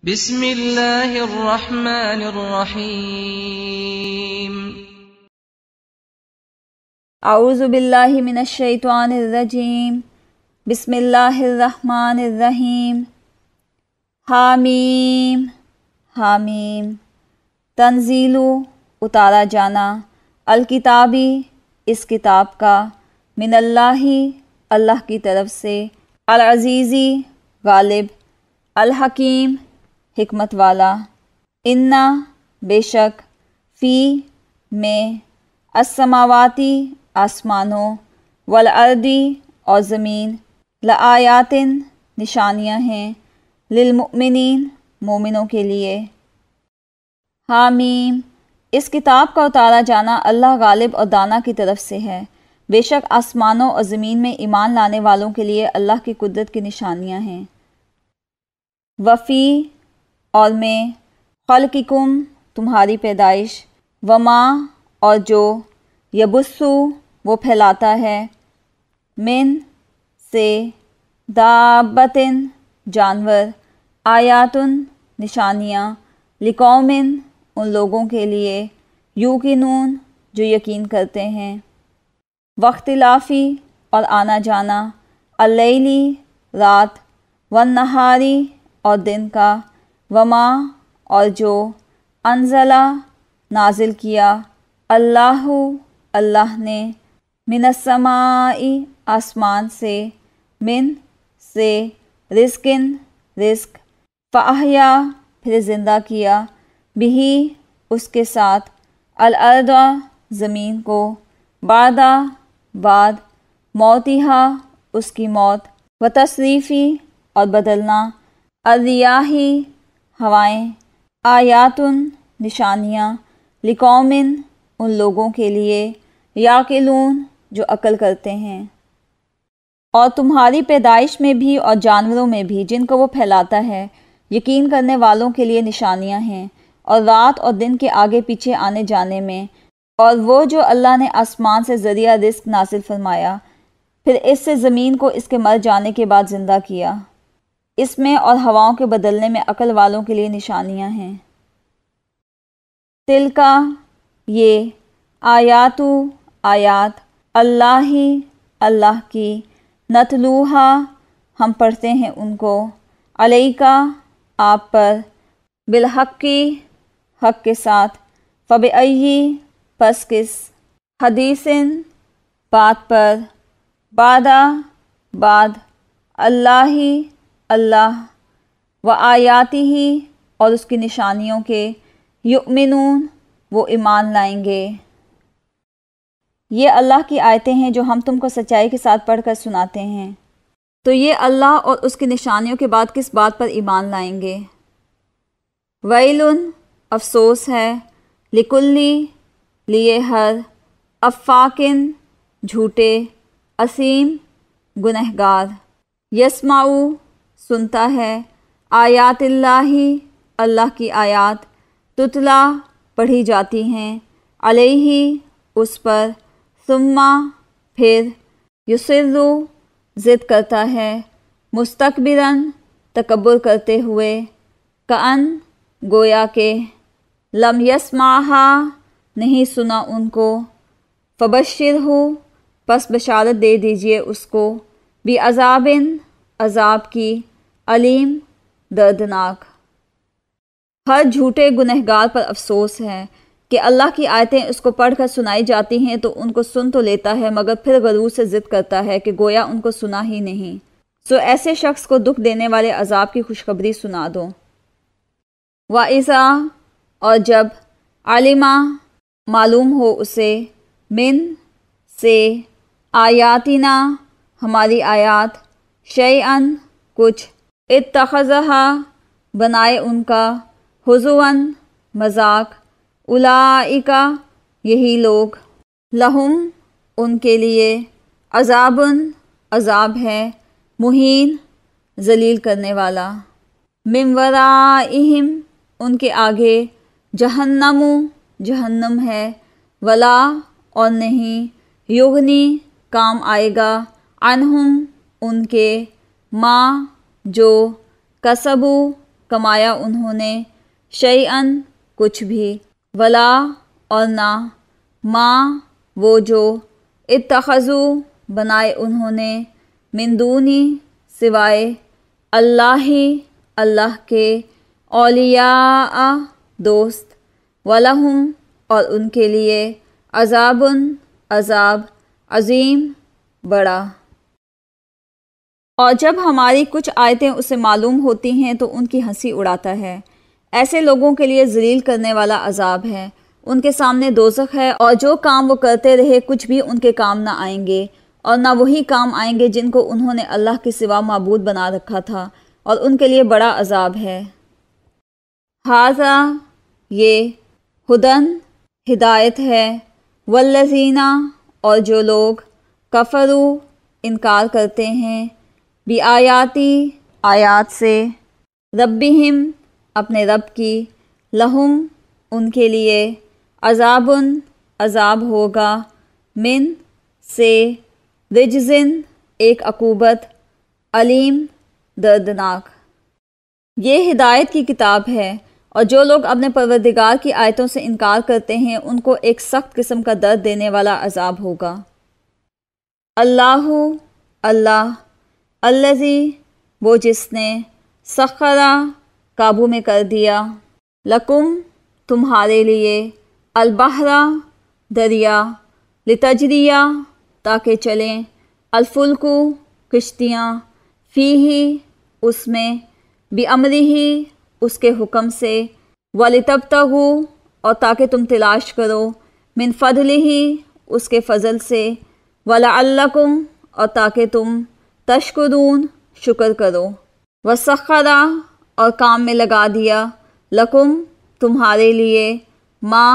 بسم اللہ الرحمن الرحیم اعوذ باللہ من الشیطان الرجیم بسم اللہ الرحمن الرحیم حامیم حامیم تنزیل اتارا جانا الکتابی اس کتاب کا من اللہ اللہ کی طرف سے العزیزی غالب الحکیم حکمت والا انا بے شک فی میں السماواتی آسمانوں والارضی اور زمین لآیاتن نشانیاں ہیں للمؤمنین مومنوں کے لیے۔ حامیم اس کتاب کا اتارا جانا اللہ غالب اور دانا کی طرف سے ہے، بے شک آسمانوں اور زمین میں ایمان لانے والوں کے لیے اللہ کی قدرت کی نشانیاں ہیں۔ وفی اور میں خلقکم تمہاری پیدائش وما اور جو یبثو وہ پھیلاتا ہے من سے دابتن جانور آیاتن نشانیاں لقومن ان لوگوں کے لیے یوقنون جو یقین کرتے ہیں۔ واختلافی اور آنا جانا اللیلی رات والنہاری اور دن کا وما اور جو انزلہ نازل کیا اللہ اللہ نے من السماء آسمان سے من سے رزقن رزق فاحیا پھر زندہ کیا بہی اس کے ساتھ الارض زمین کو بعد موتیہا اس کی موت و تصریفی اور بدلنا الریاحی ہوائیں آیاتن نشانیاں لقومن ان لوگوں کے لیے یعقلون جو عقل کرتے ہیں۔ اور تمہاری پیدائش میں بھی اور جانوروں میں بھی جن کو وہ پھیلاتا ہے یقین کرنے والوں کے لیے نشانیاں ہیں، اور رات اور دن کے آگے پیچھے آنے جانے میں، اور وہ جو اللہ نے آسمان سے ذریعہ رزق نازل فرمایا پھر اس سے زمین کو اس کے مر جانے کے بعد زندہ کیا، اس میں اور ہواؤں کے بدلنے میں عقل والوں کے لیے نشانیاں ہیں۔ تلکا یہ آیات اللہ کی نتلوہا ہم پڑھتے ہیں ان کو علیکا آپ پر بالحق حق کے ساتھ فبأئی پس کس حدیثن بات پر بعد اللہ و آیاتی ہی اور اس کی نشانیوں کے یؤمنون وہ ایمان لائیں گے۔ یہ اللہ کی آیتیں ہیں جو ہم تم کو سچائی کے ساتھ پڑھ کر سناتے ہیں، تو یہ اللہ اور اس کی نشانیوں کے بعد کس بات پر ایمان لائیں گے؟ ویلن افسوس ہے لکلی لیے ہر افاکن جھوٹے اسیم گنہگار یسمعو سنتا ہے آیات اللہ کی آیات تتلا پڑھی جاتی ہیں علیہ اس پر ثم پھر یصرو ضد کرتا ہے مستکبراً تکبر کرتے ہوئے کأن گویا کہ لم یسمعہا نہیں سنا ان کو فبشرہ پس بشارت دے دیجئے اس کو بعذابٍ عذاب کی علیم دردناک۔ ہر جھوٹے گنہگار پر افسوس ہے کہ اللہ کی آیتیں اس کو پڑھ کر سنائی جاتی ہیں تو ان کو سن تو لیتا ہے مگر پھر غرور سے ضد کرتا ہے کہ گویا ان کو سنا ہی نہیں، سو ایسے شخص کو دکھ دینے والے عذاب کی خوشخبری سنا دو۔ وَإِذَا اور جب علما معلوم ہو اسے من سے آیاتنا ہماری آیات شیئاً کچھ اتخذہا بنائے ان کا ہزواً مذاق اولئک یہی لوگ لہم ان کے لیے عذاب ہے مہین ذلیل کرنے والا من ورائہم ان کے آگے جہنم ہے ولا اور نہیں یغنی کام آئے گا عنہم ان کے ما جو کسبو کمایا انہوں نے، شیئن کچھ بھی، ولا اور نہ، ما وہ جو، اتخذو بنائے انہوں نے، من دونی سوائے، اللہ اللہ کے، اولیاء دوست، ولہم اور ان کے لیے، عذاب عذاب، عظیم بڑا۔ اور جب ہماری کچھ آیتیں اسے معلوم ہوتی ہیں تو ان کی ہنسی اڑاتا ہے۔ ایسے لوگوں کے لیے ذلیل کرنے والا عذاب ہے، ان کے سامنے دوزخ ہے، اور جو کام وہ کرتے رہے کچھ بھی ان کے کام نہ آئیں گے، اور نہ وہی کام آئیں گے جن کو انہوں نے اللہ کے سوا معبود بنا رکھا تھا، اور ان کے لیے بڑا عذاب ہے۔ ھذا یہ، ہدن ہدایت ہے، والذین اور جو لوگ، کفروا انکار کرتے ہیں، بآیاتی آیات سے، ربہم اپنے رب کی، لہم ان کے لیے، عذاب عذاب ہوگا، من سے، رجزن ایک عقوبت، علیم دردناک۔ یہ ہدایت کی کتاب ہے، اور جو لوگ اپنے پروردگار کی آیتوں سے انکار کرتے ہیں ان کو ایک سخت قسم کا درد دینے والا عذاب ہوگا۔ اللہ اللہ، الذی وہ جس نے، سخرا قابو میں کر دیا، لکم تمہارے لیے، البحر دریا، لتجریہ تاکہ چلیں، الفلکو کشتیاں، فیہ اس میں، بامرہ اس کے حکم سے، ولتبتغوا اور تاکہ تم تلاش کرو، من فضلہ اس کے فضل سے، ولعلکم اور تاکہ تم، تشکرون شکر کرو، وسخرا اور کام میں لگا دیا، لکم تمہارے لیے، ما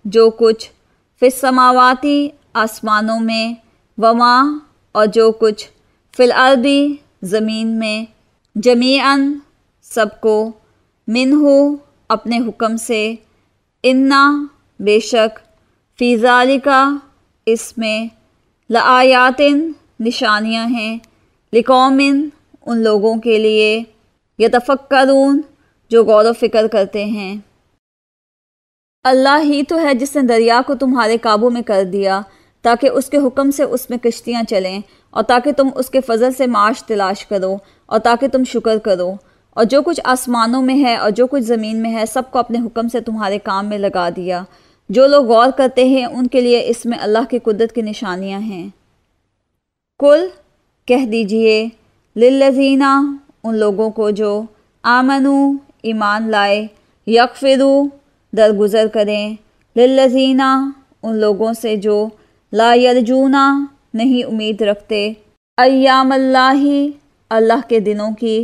جو کچھ، فی السماواتی آسمانوں میں، وما اور جو کچھ، فی الارض زمین میں، جمیعاً سب کو، منہ اپنے حکم سے، انا بے شک، فی ذالک اس میں، لآیات نشانیاں ہیں، لقوم ان لوگوں کے لیے، یتفکرون جو غور و فکر کرتے ہیں۔ اللہ ہی تو ہے جس نے دریا کو تمہارے قابو میں کر دیا تاکہ اس کے حکم سے اس میں کشتیاں چلیں، اور تاکہ تم اس کے فضل سے معاش تلاش کرو، اور تاکہ تم شکر کرو، اور جو کچھ آسمانوں میں ہے اور جو کچھ زمین میں ہے سب کو اپنے حکم سے تمہارے کام میں لگا دیا۔ جو لوگ غور کرتے ہیں ان کے لیے اس میں اللہ کی قدرت کی نشانیاں ہیں۔ کل کہہ دیجئے، للذین ان لوگوں کو جو، آمنو ایمان لائے، یغفروا درگزر کریں، للذین ان لوگوں سے جو، لا یرجون نہیں امید رکھتے، ایام اللہ اللہ کے دنوں کی،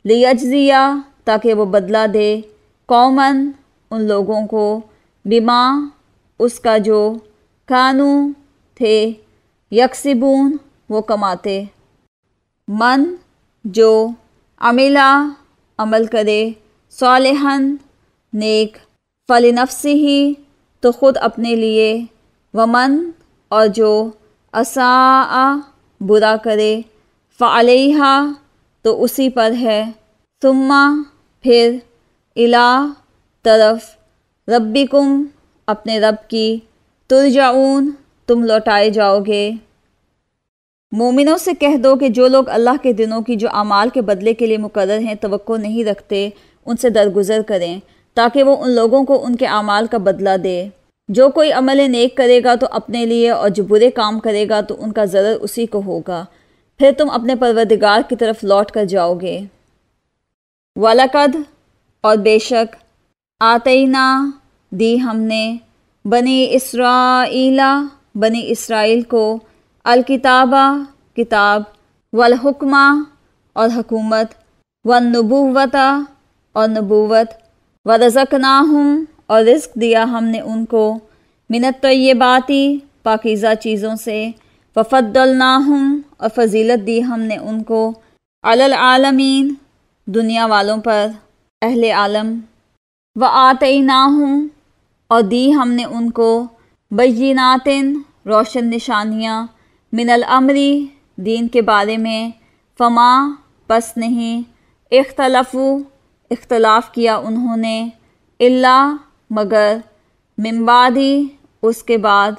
لیجزیہ تاکہ وہ بدلہ دے، قوماً ان لوگوں کو، بما اس کا جو، کانو تھے، یکسبون وہ کماتے، من جو، عملہ عمل کرے، صالحاً نیک، فلنفسہ تو خود اپنے لیے، ومن اور جو، اساء برا کرے، فعلیہا تو اسی پر ہے، ثم پھر، الی طرف، ربکم اپنے رب کی، ترجعون تم لوٹائے جاؤ گے۔ مومنوں سے کہہ دو کہ جو لوگ اللہ کے دنوں کی جو اعمال کے بدلے کے لیے مقرر ہیں توقع نہیں رکھتے ان سے درگزر کریں تاکہ وہ ان لوگوں کو ان کے اعمال کا بدلہ دے۔ جو کوئی عمل نیک کرے گا تو اپنے لیے، اور جو برے کام کرے گا تو ان کا ضرر اسی کو ہوگا، پھر تم اپنے پروردگار کی طرف لوٹ کر جاؤ گے۔ وَلَقَدْ اور بے شک، آتَیْنَا دی ہم نے، بنی اسرائیل بنی اسرائیل کو، الکتابہ کتاب، والحکمہ اور حکومت، والنبوۃ اور نبوت، ورزقناہم اور رزق دیا ہم نے ان کو، من الطیبات پاکیزہ چیزوں سے، ففضلناہم اور فضیلت دی ہم نے ان کو، علی العالمین دنیا والوں پر، اہل عالم، وآتیناہم اور دی ہم نے ان کو، بینات روشن نشانیاں، من الامر دین کے بارے میں، فما پس نہیں، اختلفوا اختلاف کیا انہوں نے، اللہ مگر، من بعدی اس کے بعد،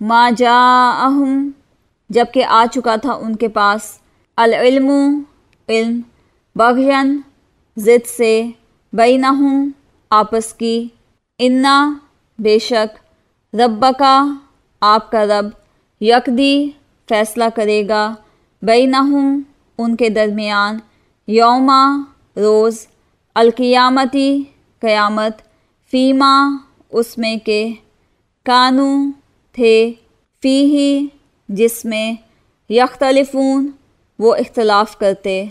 ما جاءہم جب کہ آ چکا تھا ان کے پاس، العلم علم، بغین ضد سے، بینہم آپس کی، انا بے شک، ربکا آپ کا رب، یقدی فیصلہ کرے گا، بینہم ان کے درمیان، یوما روز، القیامتی قیامت، فیما اس میں کہ، کانو تھے، فیہی جس میں، یختلفون وہ اختلاف کرتے۔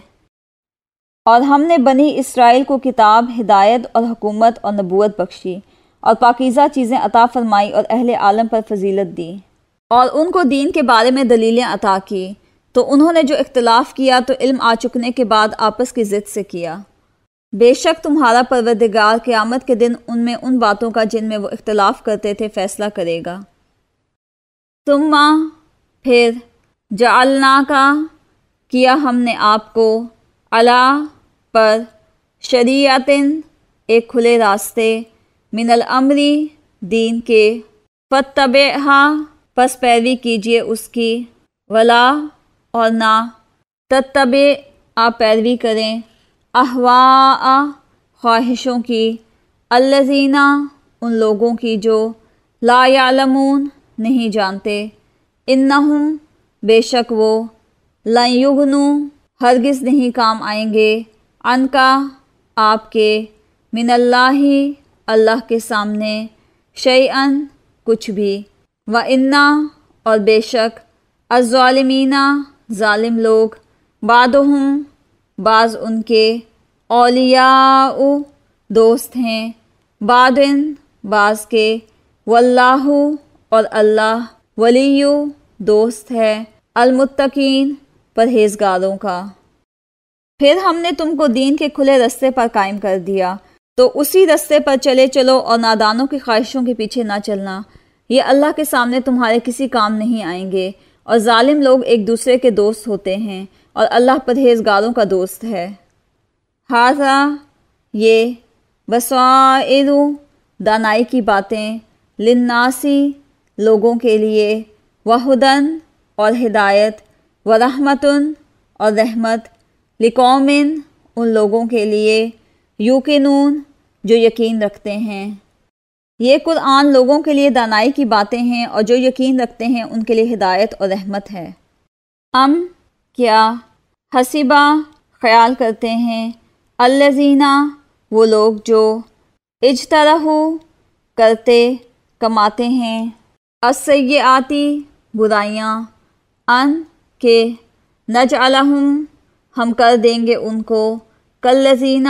اور ہم نے بنی اسرائیل کو کتاب، ہدایت اور حکومت اور نبوت بخشی، اور پاکیزہ چیزیں عطا فرمائی اور اہل عالم پر فضیلت دی، اور ان کو دین کے بارے میں دلیلیں عطا کی، تو انہوں نے جو اختلاف کیا تو علم آ چکنے کے بعد آپس کی ضد سے کیا۔ بے شک تمہارا پروردگار قیامت کے دن ان میں ان باتوں کا جن میں وہ اختلاف کرتے تھے فیصلہ کرے گا۔ ثم پھر، جعلناکا کیا ہم نے آپ کو، علی پر، شریعتن ایک کھلے راستے، من الامری دین کے، فاتبعھا پس پیروی کیجیے اس کی، ولا اور نہ، تتبع آپ پیروی کریں، اہواء خواہشوں کی، الذین ان لوگوں کی جو، لا یعلمون نہیں جانتے، انہم بے شک وہ، لن یغنوا ہرگز نہیں کام آئیں گے، عنکا آپ کے، من اللہ اللہ کے سامنے، شیئن کچھ بھی، وَإِنَّ اور بے شک، الظالمین ظالم لوگ، بعضهم بعض ان کے، اولیاء دوست ہیں، بعضن بعض کے، واللہ اور اللہ، ولی دوست ہے، المتقین پرہیزگاروں کا۔ پھر ہم نے تم کو دین کے کھلے رستے پر قائم کر دیا، تو اسی رستے پر چلے چلو اور نادانوں کی خواہشوں کے پیچھے نہ چلنا، یہ اللہ کے سامنے تمہارے کسی کام نہیں آئیں گے، اور ظالم لوگ ایک دوسرے کے دوست ہوتے ہیں، اور اللہ پرہیزگاروں کا دوست ہے۔ ھذا یہ، بصائر دانائی کی باتیں، للناسی لوگوں کے لیے، وہدن اور ہدایت، ورحمتن اور رحمت، لقوم ان لوگوں کے لیے، یوقنون جو یقین رکھتے ہیں۔ یہ قرآن لوگوں کے لیے دانائی کی باتیں ہیں، اور جو یقین رکھتے ہیں ان کے لیے ہدایت اور رحمت ہے۔ کیا، حسبہ خیال کرتے ہیں، الذین وہ لوگ جو، اجترحوا کرتے کماتے ہیں، السیئاتی برائیاں، ان کے، نجعلہم ہم کر دیں گے ان کو، کالذین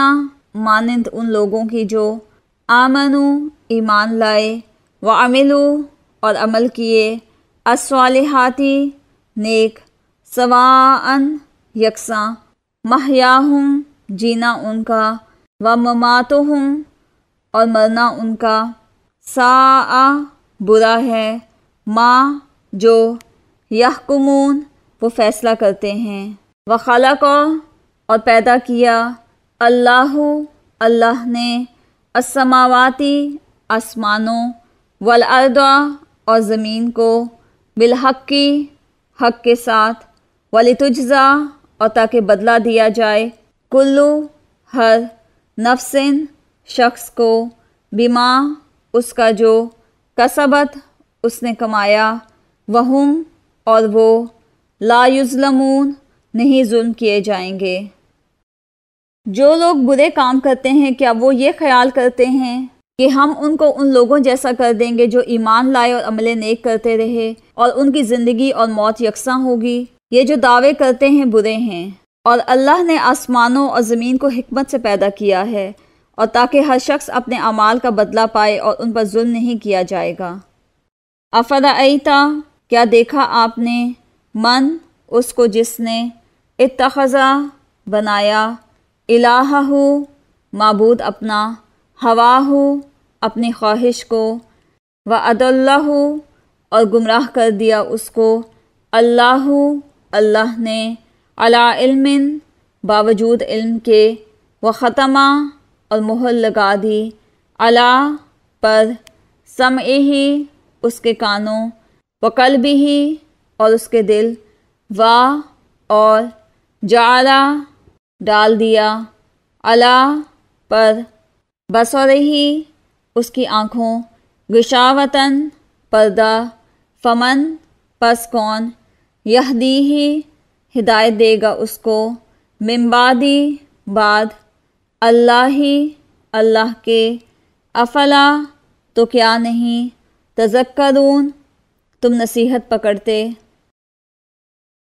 مانند ان لوگوں کی جو، آمنوا ایمان لائے، وعملوا اور عمل کیے، الصالحات نیک، سواءً یکساں، محیاہم جینا ان کا، ومماتہم اور مرنا ان کا، ساء برا ہے، ما جو، یحکمون وہ فیصلہ کرتے ہیں، وخلق اور پیدا کیا، اللہ اللہ نے، السماواتی آسمانوں، والارض اور زمین کو، بالحق حق کے ساتھ، ولتجزا اور تاکہ بدلہ دیا جائے، کلو ہر، نفسن شخص کو، بما اس کا جو، کسبت اس نے کمایا، وہم اور وہ، لا یظلمون نہیں ظلم کیے جائیں گے۔ جو لوگ برے کام کرتے ہیں کیا وہ یہ خیال کرتے ہیں کہ ہم ان کو ان لوگوں جیسا کر دیں گے جو ایمان لائے اور عمل نیک کرتے رہے، اور ان کی زندگی اور موت یکساں ہوگی؟ یہ جو دعوے کرتے ہیں برے ہیں۔ اور اللہ نے آسمانوں اور زمین کو حکمت سے پیدا کیا ہے، اور تاکہ ہر شخص اپنے اعمال کا بدلہ پائے، اور ان پر ظلم نہیں کیا جائے گا۔ افرأیت کیا دیکھا آپ نے، من اس کو جس نے، اتخذ بنایا، الہہ معبود اپنا، ہواہ اپنی خواہش کو، وأضلہ اور گمراہ کر دیا اس کو، اللہ اللہ نے، علی علم باوجود علم کے، وختم اور مہر لگا دی، علا پر، سمعہ اس کے کانوں، وقلبہ اور اس کے دل، اور جعلا ڈال دیا، علا پر، بصرہ اس کی آنکھوں، غشاوتاً پردہ، فمن پس کون، یہدیہ ہدایت دے گا اس کو، من بعدی بعد، اللہ کے، افلا تو کیا نہیں، تذکرون تم نصیحت پکڑتے۔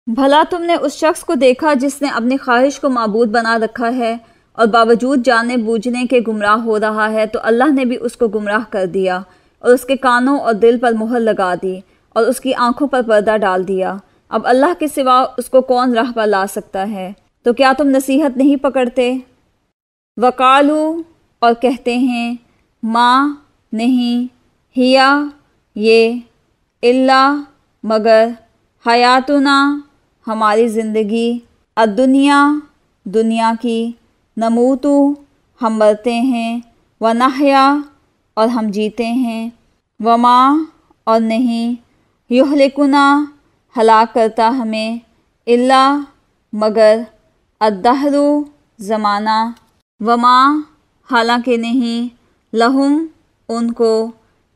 بھلا تم نے اس شخص کو دیکھا جس نے اپنی خواہش کو معبود بنا رکھا ہے اور باوجود جانے بوجھنے کے گمراہ ہو رہا ہے، تو اللہ نے بھی اس کو گمراہ کر دیا اور اس کے کانوں اور دل پر مہر لگا دی اور اس کی آنکھوں پر پردہ ڈال دیا۔ اب اللہ کے سوا اس کو کون راہ پر لا سکتا ہے؟ تو کیا تم نصیحت نہیں پکڑتے؟ وقالو اور کہتے ہیں، ما نہیں، ہیا یہ، الا مگر، حیاتنا ہماری زندگی، الدنیا دنیا کی، نموتو ہم مرتے ہیں، ونحیا اور ہم جیتے ہیں، وما اور نہیں، یہلکنا ہلاک کرتا ہمیں، الا مگر، الدہر زمانہ، وما حالانکہ نہیں، لہم ان کو،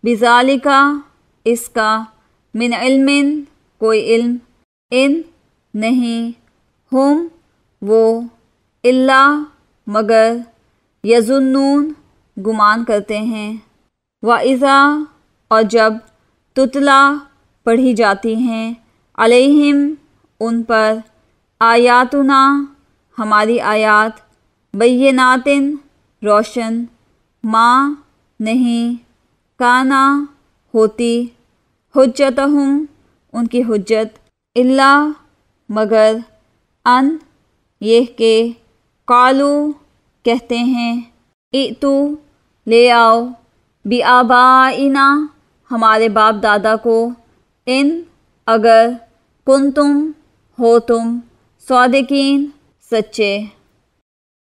بذالکا اس کا، من علم کوئی علم، ان نہیں، ہم وہ، الا مگر، یظنون گمان کرتے ہیں، وَإِذَا اور جب، تتلا پڑھی جاتی ہیں، علیہم ان پر، آیاتنا ہماری آیات، بینات روشن، ما نہیں، کانا ہوتی، حجتہم ان کی حجت، الا مگر، ان یہ کہ، قالو کہتے ہیں، ائتو لے آؤ، بآبائنا ہمارے باپ دادا کو، ان اگر، کنتم ہو تم، صادقین سچے۔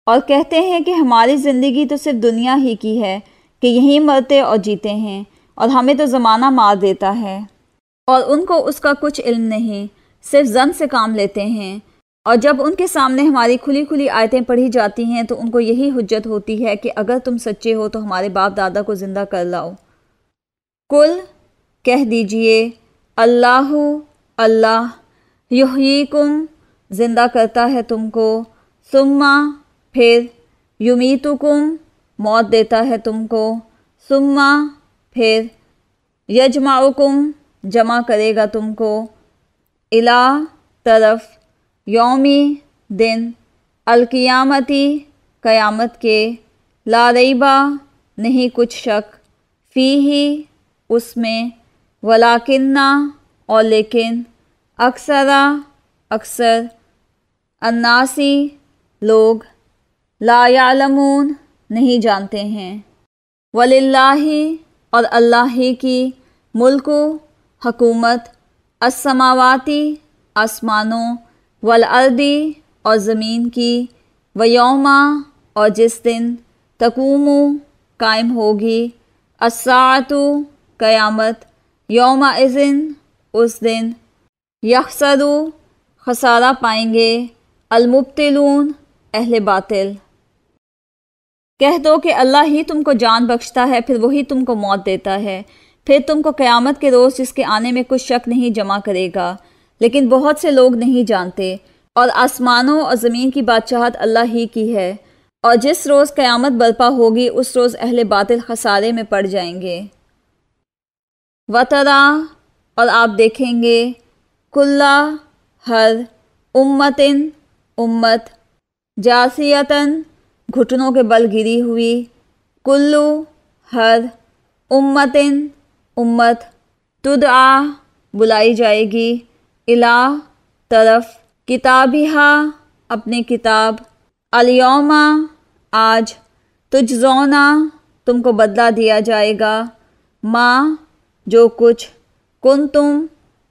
اور کہتے ہیں کہ ہماری زندگی تو صرف دنیا ہی کی ہے کہ یہیں مرتے اور جیتے ہیں، اور ہمیں تو زمانہ مار دیتا ہے، اور ان کو اس کا کچھ علم نہیں، صرف ظن سے کام لیتے ہیں، اور جب ان کے سامنے ہماری کھلی کھلی آیتیں پڑھی جاتی ہیں تو ان کو یہی حجت ہوتی ہے کہ اگر تم سچے ہو تو ہمارے باپ دادا کو زندہ کر لاؤ۔ کل کہہ دیجئے، اللہ یحییکم زندہ کرتا ہے تم کو، ثم پھر، یمیتکم موت دیتا ہے تم کو، ثم پھر، یجمعکم جمع کرے گا تم کو، الی طرف، یومی دن، القیامتی قیامت کے، لا ریبہ نہیں کچھ شک، فیہ اس میں، ولیکنہ اور لیکن، اکثر، الناسی لوگ، لا یعلمون نہیں جانتے ہیں، وللہ اور اللہ ہی کی، ملک حکومت، السماواتی آسمانوں، والارضی اور زمین کی، ویوم اور جس دن، تقوم قائم ہوگی، الساعۃ قیامت، یومئذ اس دن، یخسر خسارہ پائیں گے، المبطلون اہل باطل۔ کہہ دو کہ اللہ ہی تم کو جان بخشتا ہے، پھر وہی تم کو موت دیتا ہے، پھر تم کو قیامت کے روز جس کے آنے میں کچھ شک نہیں جمع کرے گا، لیکن بہت سے لوگ نہیں جانتے، اور آسمانوں اور زمین کی بادشاہت اللہ ہی کی ہے، اور جس روز قیامت برپا ہوگی اس روز اہل باطل خسارے میں پڑ جائیں گے۔ وَتَرَا اور آپ دیکھیں گے، کُلَّ ہر، امت، جاسیتاً گھٹنوں کے بل گری ہوئی، کلو ہر، امت، تدعا بلائی جائے گی، الی طرف، کتابہا اپنی کتاب، الیوم آج، تجزونا تم کو بدلہ دیا جائے گا، ما جو کچھ، کنتم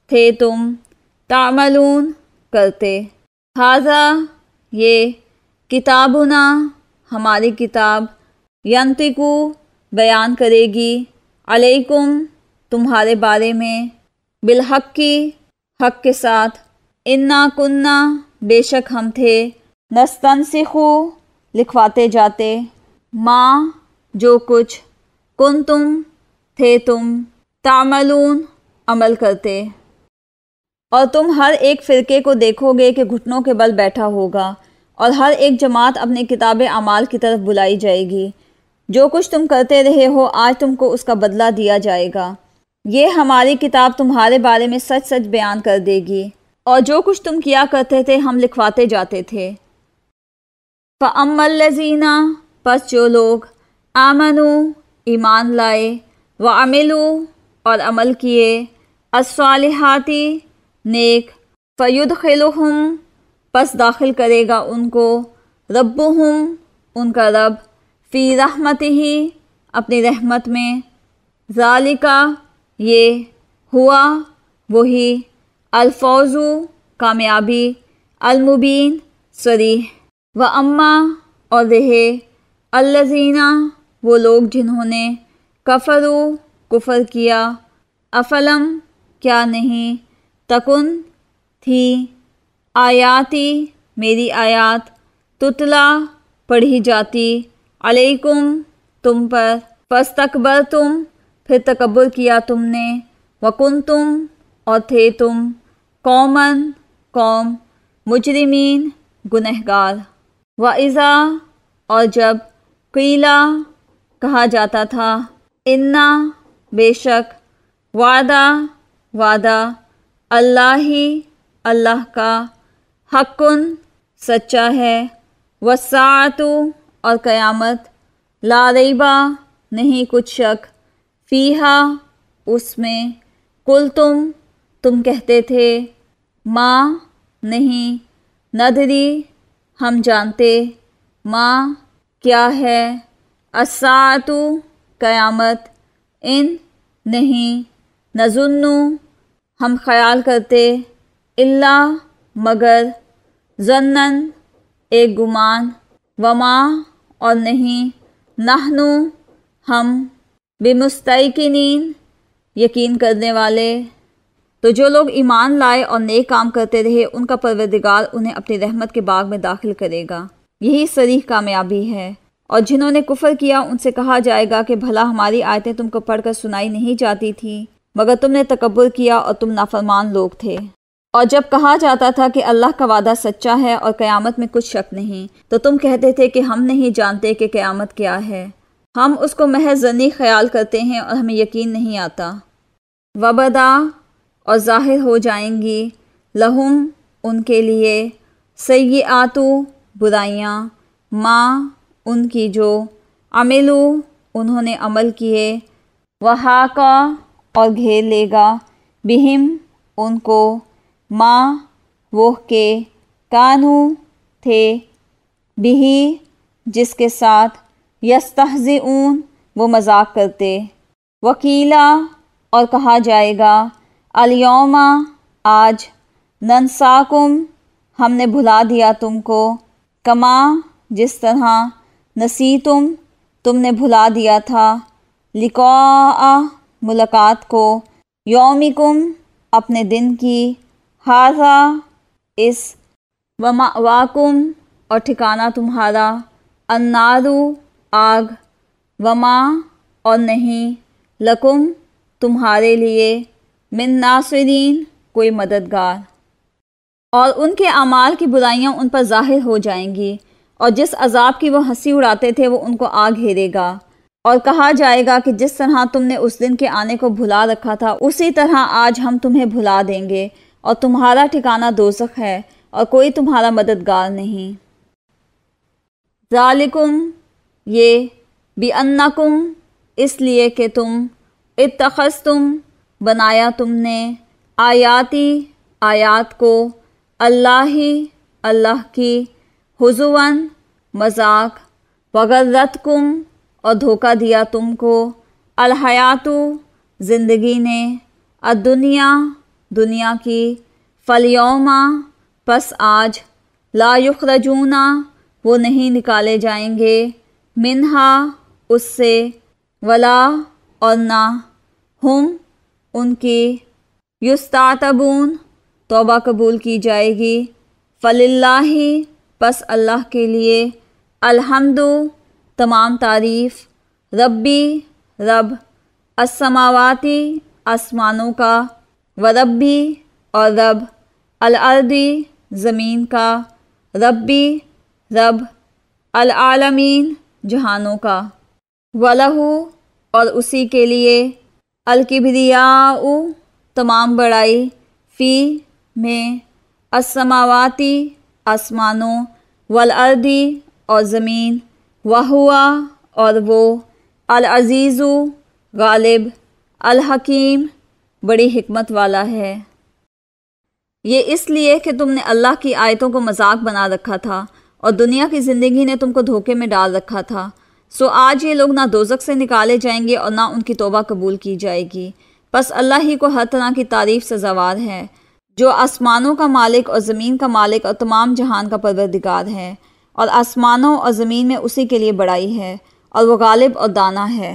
تھے تم، تعملون کرتے، ھذا یہ، کتابنا ہماری کتاب، ینطقو بیان کرے گی، علیکم تمہارے بارے میں، بالحق کی حق کے ساتھ، انا کننا بے شک ہم تھے، نستنسخو لکھواتے جاتے، ماں جو کچھ، کنتم تھے تم، تعملون عمل کرتے۔ اور تم ہر ایک فرقے کو دیکھو گے کہ گھٹنوں کے بل بیٹھا ہوگا، اور ہر ایک جماعت اپنے کتاب اعمال کی طرف بلائی جائے گی۔ جو کچھ تم کرتے رہے ہو آج تم کو اس کا بدلہ دیا جائے گا۔ یہ ہماری کتاب تمہارے بارے میں سچ سچ بیان کر دے گی، اور جو کچھ تم کیا کرتے تھے ہم لکھواتے جاتے تھے۔ فَأَمَّا الَّذِينَ پس جو لوگ آمنوا ایمان لائے، وَعَمِلُوا اور عمل کیے، الصالحات نیک، فَيُدْخِلُهُمْ پس داخل کرے گا ان کو، ربهم ان کا رب، فی رحمتہ اپنی رحمت میں، ذالک یہ، ہوا وہی، الفوز کامیابی، المبین صریح، وَأَمَّا اور رہے، الذین وہ لوگ جنہوں نے، کفروا کفر کیا، افلم کیا نہیں، تکن تھی، آیاتی میری آیات، تتلا پڑھی جاتی، علیکم تم پر، فاستکبرتم پھر تکبر کیا تم نے، وکنتم اور تھے تم، قوماً قوم، مجرمین گنہگار۔ وَإِذَا اور جب، قیلا کہا جاتا تھا، انا بے شک، وعدہ وعدہ، اللہ اللہ کا، حقٌ سچا ہے، والساعۃ اور قیامت، لا ریبہ نہیں کچھ شک، فیہا اس میں، قلتم تم کہتے تھے، ما نہیں، ندری ہم جانتے، ما کیا ہے، الساعۃ قیامت، ان نہیں، نظن ہم خیال کرتے، الا مگر، ظنًا ایک گمان، وما اور نہیں، نحن ہم، بمستیقنین یقین کرنے والے۔ تو جو لوگ ایمان لائے اور نیک کام کرتے رہے ان کا پروردگار انہیں اپنی رحمت کے باغ میں داخل کرے گا، یہی صریح کامیابی ہے۔ اور جنہوں نے کفر کیا ان سے کہا جائے گا کہ بھلا ہماری آیتیں تم کو پڑھ کر سنائی نہیں جاتی تھیں، مگر تم نے تکبر کیا اور تم نافرمان لوگ تھے۔ اور جب کہا جاتا تھا کہ اللہ کا وعدہ سچا ہے اور قیامت میں کچھ شک نہیں، تو تم کہتے تھے کہ ہم نہیں جانتے کہ قیامت کیا ہے، ہم اس کو محض ظنی خیال کرتے ہیں اور ہمیں یقین نہیں آتا۔ وبدا اور ظاہر ہو جائیں گی، لہم ان کے لیے، سیئات برائیاں، ما ان کی جو، عملو انہوں نے عمل کیے، وحاقہ اور گھیر لے گا، بہم ان کو، ما وہ کے، کانو تھے، بہی جس کے ساتھ، یستہزئون وہ مذاق کرتے، وکیلا اور کہا جائے گا، الیوم آج، ننساکم ہم نے بھلا دیا تم کو، کما جس طرح، نسیتم تم نے بھلا دیا تھا، لقاء ملاقات کو، یومکم اپنے دن کی، ھذا اس، ومأواکم اور ٹھکانہ تمہارا، النار آگ، وما اور نہیں، لکم تمہارے لیے، من ناصرین کوئی مددگار۔ اور ان کے اعمال کی برائیاں ان پر ظاہر ہو جائیں گی، اور جس عذاب کی وہ ہنسی اڑاتے تھے وہ ان کو آ گھیرے گا، اور کہا جائے گا کہ جس طرح تم نے اس دن کے آنے کو بھلا رکھا تھا اسی طرح آج ہم تمہیں بھلا دیں گے، اور تمہارا ٹھکانہ دوزخ ہے اور کوئی تمہارا مددگار نہیں۔ ذالکم یہ، بِأَنَّکُمْ اس لیے کہ تم، اتخذتم بنایا تم نے، آیاتی آیات کو، اللہ کی، ہزواً مذاق، وغرتکم اور دھوکہ دیا تم کو، الحیات زندگی نے، الدنیا دنیا کی، فالیوم پس آج، لا یخرجون وہ نہیں نکالے جائیں گے، منہا اس سے، ولا اور نہ، ہم ان کی، یستعتبون توبہ قبول کی جائے گی، فللہ پس اللہ کے لیے، الحمد تمام تعریف، ربی رب، السماواتی آسمانوں کا، وربی اور رب، الارضی زمین کا، ربی رب، العالمین جہانوں کا، وَلَہُ اور اسی کے لیے، الکبریاء تمام بڑائی، فی میں، السماواتی آسمانوں، والارضی اور زمین، وہوا اور وہ، العزیز غالب، الحکیم بڑی حکمت والا ہے۔ یہ اس لیے کہ تم نے اللہ کی آیتوں کو مذاق بنا رکھا تھا اور دنیا کی زندگی نے تم کو دھوکے میں ڈال رکھا تھا، سو آج یہ لوگ نہ دوزخ سے نکالے جائیں گے اور نہ ان کی توبہ قبول کی جائے گی۔ پس اللہ ہی کو ہر طرح کی تعریف سزاوار ہے، جو آسمانوں کا مالک اور زمین کا مالک اور تمام جہان کا پروردگار ہے، اور آسمانوں اور زمین میں اسی کے لیے بڑائی ہے، اور وہ غالب اور دانا ہے۔